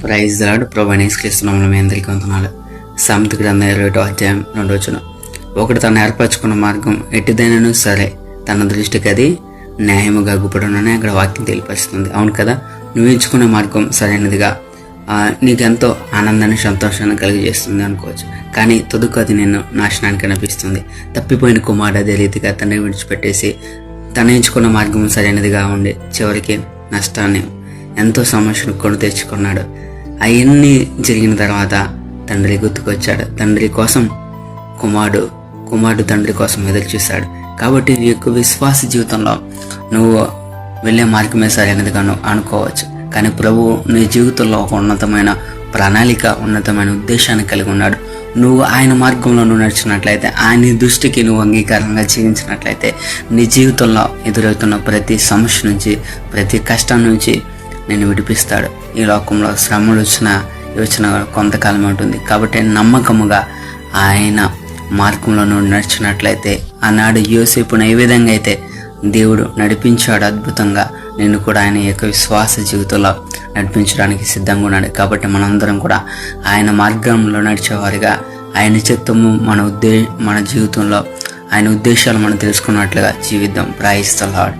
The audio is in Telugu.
Praise the lord. ప్రభువైన యేసుక్రీస్తు నామములో మీ అందరికీ వందనాలు. సామెత గ్రంథం 21వ అధ్యాయం 2వ వచనం. ఒకడు తను ఏర్పరచుకున్న మార్గం ఎట్టిదైనను సరే తన దృష్టికి అది న్యాయముగా గుపడునని అక్కడ వాక్యం తెలియపరుస్తుంది. అవును కదా, నువ్వు ఎంచుకునే మార్గం సరైనదిగా నీకెంతో ఆనందాన్ని సంతోషాన్ని కలిగజేస్తుంది అనుకోవచ్చు. కానీ తుదుకు అది నిన్ను నాశనానికి అనిపిస్తుంది. తప్పిపోయిన కుమారుడు అదే రీతిగా తండ్రి విడిచిపెట్టేసి తను ఎంచుకున్న మార్గం సరైనదిగా ఉండి చివరికి నష్టాన్ని ఎంతో సమస్యను కొని తెచ్చుకున్నాడు. అవన్నీ జరిగిన తర్వాత తండ్రి గుర్తుకొచ్చాడు. తండ్రి కోసం కుమారుడు తండ్రి కోసం ఎదురు చూశాడు. కాబట్టి నీ యొక్క విశ్వాస జీవితంలో నువ్వు వెళ్ళే మార్గమే సరైనదిగా అనుకోవచ్చు. కానీ ప్రభువు నీ జీవితంలో ఒక ఉన్నతమైన ప్రణాళిక, ఉన్నతమైన ఉద్దేశాన్ని కలిగి ఉన్నాడు. నువ్వు ఆయన మార్గంలో నువ్వు నడిచినట్లయితే, ఆయన దృష్టికి నువ్వు అంగీకారంగా జీవించినట్లయితే నీ జీవితంలో ఎదురవుతున్న ప్రతి సమస్య నుంచి, ప్రతి కష్టం నుంచి నేను విడిపిస్తాడు. ఈ లోకంలో శ్రమలు వచ్చిన కొంతకాలం ఉంటుంది. కాబట్టి నమ్మకముగా ఆయన మార్గంలో నువ్వు నడిచినట్లయితే, ఆనాడు యోసేపును ఏ విధంగా అయితే దేవుడు నడిపించాడు అద్భుతంగా, నేను కూడా ఆయన యొక్క విశ్వాస జీవితంలో నడిపించడానికి సిద్ధంగా ఉన్నాడు. కాబట్టి మనందరం కూడా ఆయన మార్గంలో నడిచేవారిగా, ఆయన చిత్తము మన జీవితంలో ఆయన ఉద్దేశాలు మనం తెలుసుకున్నట్లుగా జీవిద్దాం. Praise the lord.